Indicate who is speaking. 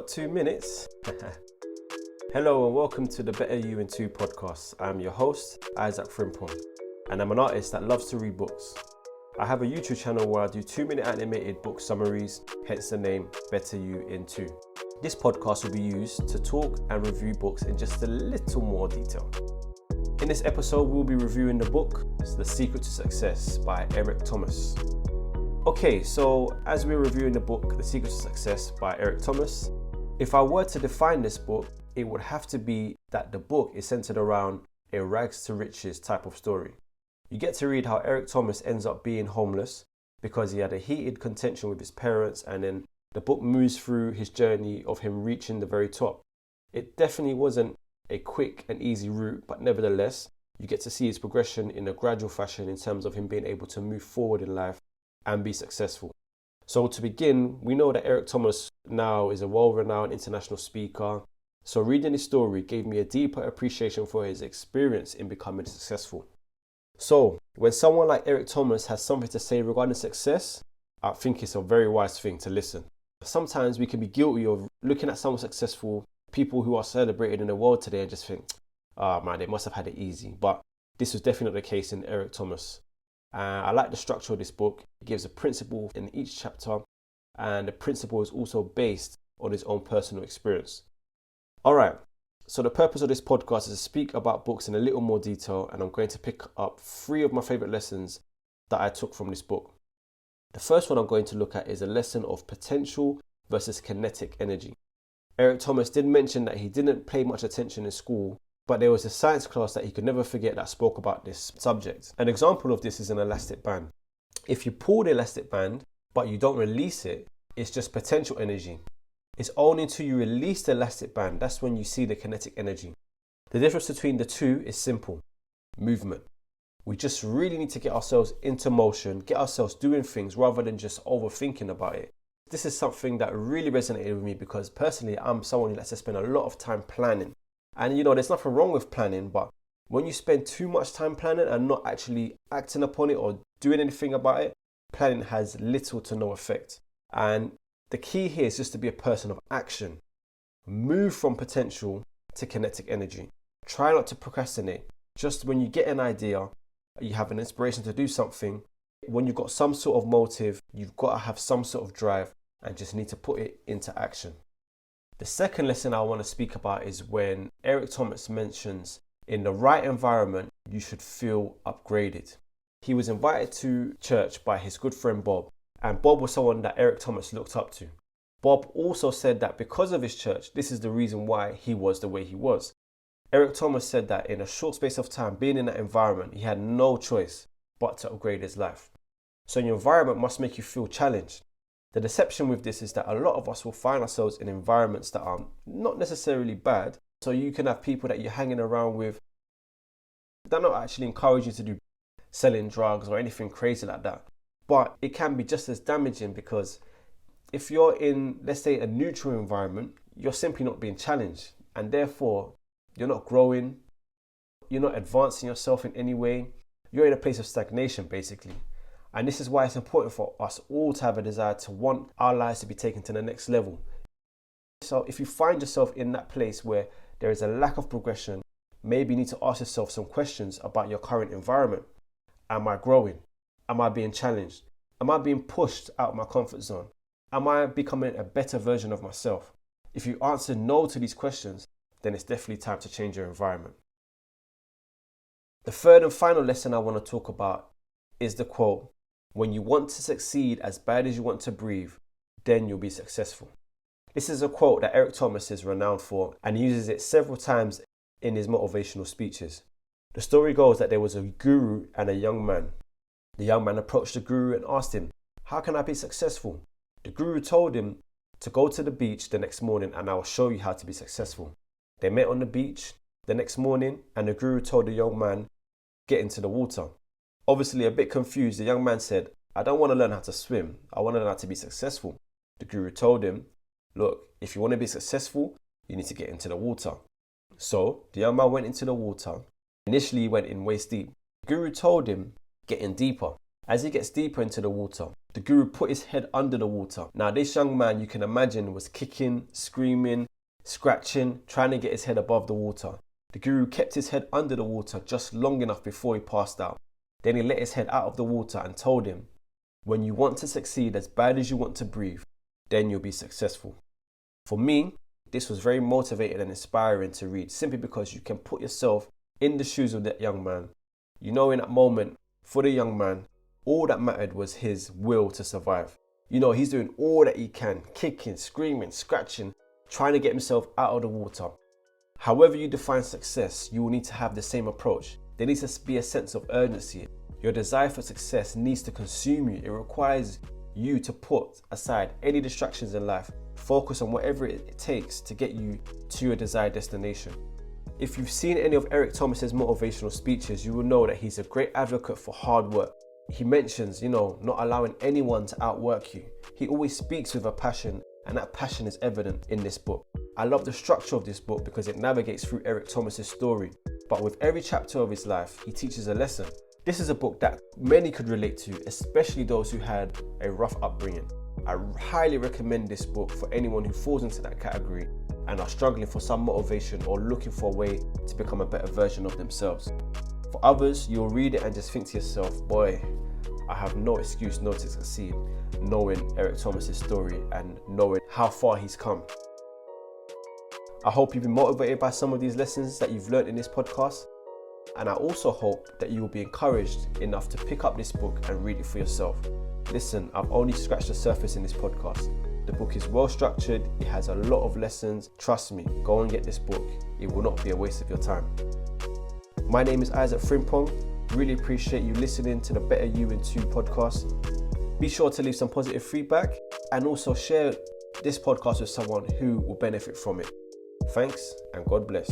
Speaker 1: got 2 minutes? Hello and welcome to the Better You in 2 podcast. I'm your host, Isaac Frimpong, and I'm an artist that loves to read books. I have a YouTube channel where I do 2-minute animated book summaries, hence the name Better You in 2. This podcast will be used to talk and review books in just a little more detail. In this episode, we'll be reviewing the book, The Secret to Success by Eric Thomas. Okay, so as we're reviewing the book, The Secret to Success by Eric Thomas, if I were to define this book, it would have to be that the book is centered around a rags to riches type of story. You get to read how Eric Thomas ends up being homeless because he had a heated contention with his parents, and then the book moves through his journey of him reaching the very top. It definitely wasn't a quick and easy route, but nevertheless, you get to see his progression in a gradual fashion in terms of him being able to move forward in life and be successful. So to begin, we know that Eric Thomas now is a well-renowned international speaker. So reading his story gave me a deeper appreciation for his experience in becoming successful. So when someone like Eric Thomas has something to say regarding success, I think it's a very wise thing to listen. Sometimes we can be guilty of looking at someone successful, people who are celebrated in the world today, and just think, man, they must have had it easy. But this was definitely not the case in Eric Thomas. I like the structure of this book. It gives a principle in each chapter, and the principle is also based on his own personal experience. Alright, so the purpose of this podcast is to speak about books in a little more detail, and I'm going to pick up 3 of my favourite lessons that I took from this book. The first one I'm going to look at is a lesson of potential versus kinetic energy. Eric Thomas did mention that he didn't pay much attention in school, but there was a science class that he could never forget that spoke about this subject. An example of this is an elastic band. If you pull the elastic band, but you don't release it, it's just potential energy. It's only until you release the elastic band, that's when you see the kinetic energy. The difference between the two is simple: movement. We just really need to get ourselves into motion, get ourselves doing things rather than just overthinking about it. This is something that really resonated with me because personally, I'm someone who likes to spend a lot of time planning. And there's nothing wrong with planning, but when you spend too much time planning and not actually acting upon it or doing anything about it, planning has little to no effect. And the key here is just to be a person of action. Move from potential to kinetic energy. Try not to procrastinate. Just when you get an idea, you have an inspiration to do something, when you've got some sort of motive, you've got to have some sort of drive and just need to put it into action. The second lesson I want to speak about is when Eric Thomas mentions in the right environment, you should feel upgraded. He was invited to church by his good friend Bob, and Bob was someone that Eric Thomas looked up to. Bob also said that because of his church, this is the reason why he was the way he was. Eric Thomas said that in a short space of time, being in that environment, he had no choice but to upgrade his life. So your environment must make you feel challenged. The deception with this is that a lot of us will find ourselves in environments that are not necessarily bad. So you can have people that you're hanging around with that not actually encourage you to do selling drugs or anything crazy like that. But it can be just as damaging because if you're in, let's say, a neutral environment, you're simply not being challenged. And therefore, you're not growing, you're not advancing yourself in any way. You're in a place of stagnation, basically. And this is why it's important for us all to have a desire to want our lives to be taken to the next level. So if you find yourself in that place where there is a lack of progression, maybe you need to ask yourself some questions about your current environment. Am I growing? Am I being challenged? Am I being pushed out of my comfort zone? Am I becoming a better version of myself? If you answer no to these questions, then it's definitely time to change your environment. The third and final lesson I want to talk about is the quote, "When you want to succeed as bad as you want to breathe, then you'll be successful." This is a quote that Eric Thomas is renowned for, and he uses it several times in his motivational speeches. The story goes that there was a guru and a young man. The young man approached the guru and asked him, "How can I be successful?" The guru told him to go to the beach the next morning and I will show you how to be successful. They met on the beach the next morning and the guru told the young man, "Get into the water." Obviously a bit confused, the young man said, "I don't want to learn how to swim. I want to learn how to be successful." The guru told him, "Look, if you want to be successful, you need to get into the water." So the young man went into the water. Initially he went in waist deep. The guru told him, "Get in deeper." As he gets deeper into the water, The guru put his head under the water. Now this young man, you can imagine, was kicking, screaming, scratching, trying to get his head above the water. The guru kept his head under the water just long enough before he passed out. Then he let his head out of the water and told him, when you want to succeed as bad as you want to breathe, then you'll be successful. For me, this was very motivating and inspiring to read, simply because you can put yourself in the shoes of that young man. You know, in that moment, for the young man, all that mattered was his will to survive. You know, he's doing all that he can, kicking, screaming, scratching, trying to get himself out of the water. However you define success, you will need to have the same approach. There needs to be a sense of urgency. Your desire for success needs to consume you. It requires you to put aside any distractions in life, focus on whatever it takes to get you to your desired destination. If you've seen any of Eric Thomas's motivational speeches, you will know that he's a great advocate for hard work. He mentions, not allowing anyone to outwork you. He always speaks with a passion, and that passion is evident in this book. I love the structure of this book because it navigates through Eric Thomas's story, but with every chapter of his life, he teaches a lesson. This is a book that many could relate to, especially those who had a rough upbringing. I highly recommend this book for anyone who falls into that category and are struggling for some motivation or looking for a way to become a better version of themselves. For others, you'll read it and just think to yourself, boy, I have no excuse not to succeed, knowing Eric Thomas's story and knowing how far he's come. I hope you've been motivated by some of these lessons that you've learned in this podcast. And I also hope that you will be encouraged enough to pick up this book and read it for yourself. Listen, I've only scratched the surface in this podcast. The book is well structured, it has a lot of lessons. Trust me, go and get this book. It will not be a waste of your time. My name is Isaac Frimpong. Really appreciate you listening to the Better You in 2 podcast. Be sure to leave some positive feedback and also share this podcast with someone who will benefit from it. Thanks and God bless.